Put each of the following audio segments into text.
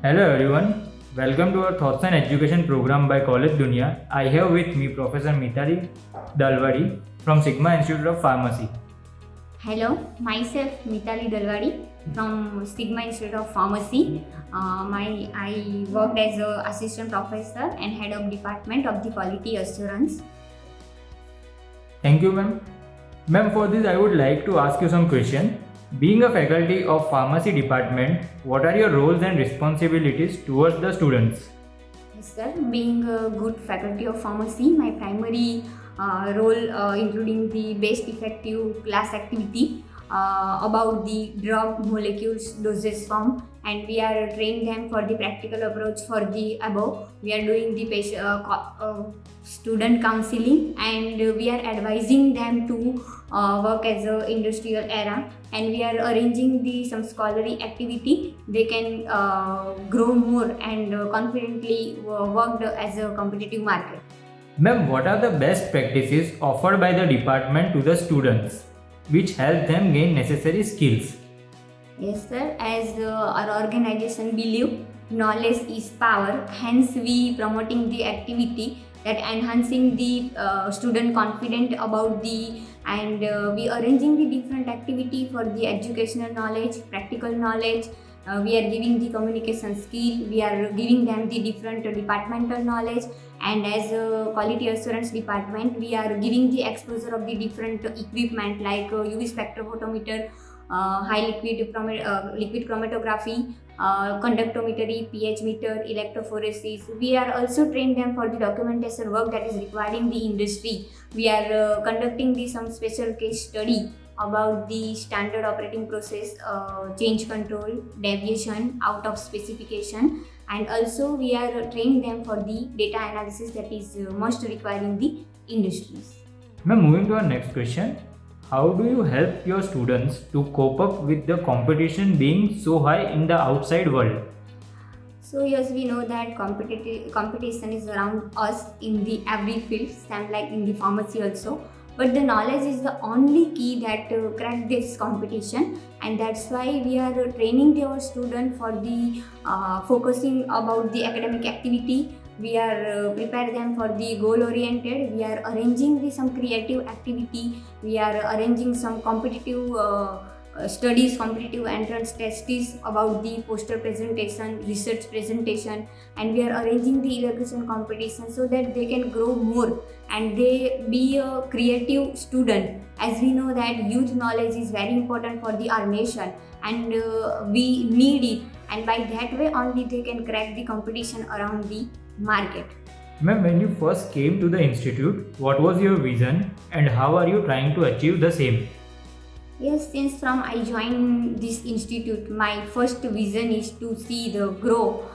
Hello everyone, welcome to our Thoughts on Education program by College Dunia. I have with me Professor Mitali Dalwadi from Sigma Institute of Pharmacy. Hello, myself Mitali Dalwadi from Sigma Institute of Pharmacy. I worked as an assistant professor and head of department of the quality assurance. Thank you, ma'am. Ma'am, for this I would like to ask you some question. Being a faculty of pharmacy department, what are your roles and responsibilities towards the students? Yes, sir. Being a good faculty of pharmacy, my primary role including the best effective class activity about the drug molecules dosage form, and we are training them for the practical approach for the above. We are doing the student counseling, and we are advising them to work as a industrial era, and we are arranging some scholarly activity. They can grow more and confidently work as a competitive market. Ma'am, what are the best practices offered by the department to the students which help them gain necessary skills? Yes, sir. As our organization believe knowledge is power, hence we promoting the activity that enhancing the student confident about the, and we arranging the different activity for the educational knowledge, practical knowledge. We are giving the communication skill, we are giving them the different departmental knowledge, and as a quality assurance department we are giving the exposure of the different equipment like UV spectrophotometer, high liquid chromatography, conductometry, pH meter, electrophoresis. We are also trained them for the documentation work that is required in the industry. We are conducting some special case study about the standard operating process, change control, deviation out of specification, and also we are training them for the data analysis that is most required in the industries. Ma'am, moving to our next question. How do you help your students to cope up with the competition being so high in the outside world? So yes, we know that competition is around us in the every field, same like in the pharmacy also. But the knowledge is the only key that crack this competition, and that's why we are training our student for the focusing about the academic activity. We are prepare them for the goal oriented. We are arranging some creative activity. We are arranging some competitive studies, competitive entrance tests about the poster presentation, research presentation, and we are arranging the elocution competition so that they can grow more and they be a creative student. As we know that youth knowledge is very important for our nation, and we need it, and by that way only they can crack the competition around the market. Ma'am, when you first came to the institute, what was your vision and how are you trying to achieve the same? Yes, since from I joined this institute, my first vision is to see the grow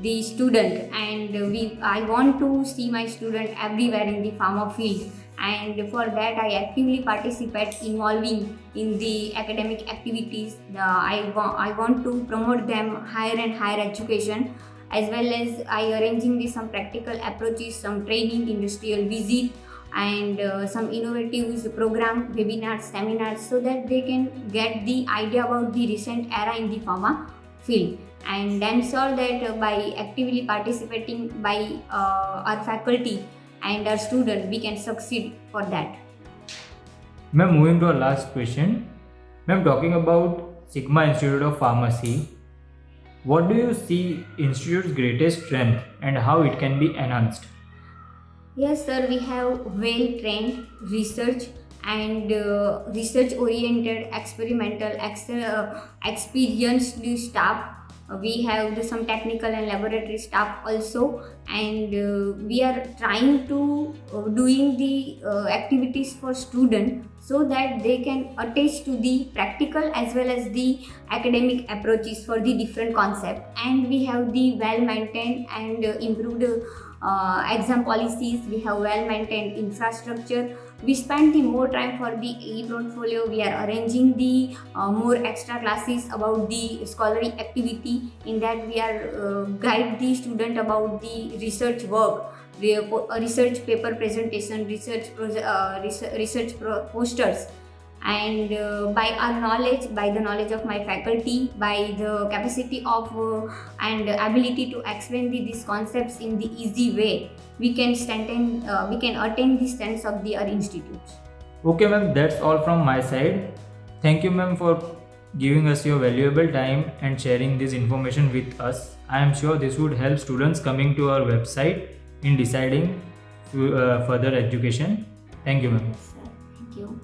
the student, and I want to see my student everywhere in the pharma field, and for that I actively participate involving in the academic activities. I want to promote them higher and higher education, as well as I arranging some practical approaches, some training, industrial visit, and some innovative program, webinars, seminars, so that they can get the idea about the recent era in the pharma field, and ensure that by actively participating by our faculty and our student we can succeed for that. Ma'am, moving to our last question. Ma'am, talking about Sigma Institute of Pharmacy, what do you see institute's greatest strength and how it can be enhanced? Yes, sir, we have well-trained research and research-oriented experimental experienced staff. We have some technical and laboratory staff also, and we are trying to doing the activities for students so that they can attach to the practical as well as the academic approaches for the different concept. And we have the well-maintained and improved exam policies. We have well-maintained infrastructure. We spend the more time for the e-portfolio. We are arranging the more extra classes about the scholarly activity. In that we are guide the student about the research work, the research paper presentation, research posters, and by our knowledge, by the knowledge of my faculty, by the capacity of and ability to explain these concepts in the easy way, we can attain the standards of our institutes. Okay, ma'am, that's all from my side. Thank you, ma'am, for giving us your valuable time and sharing this information with us. I am sure this would help students coming to our website in deciding further education. Thank you, ma'am. Sir, thank you.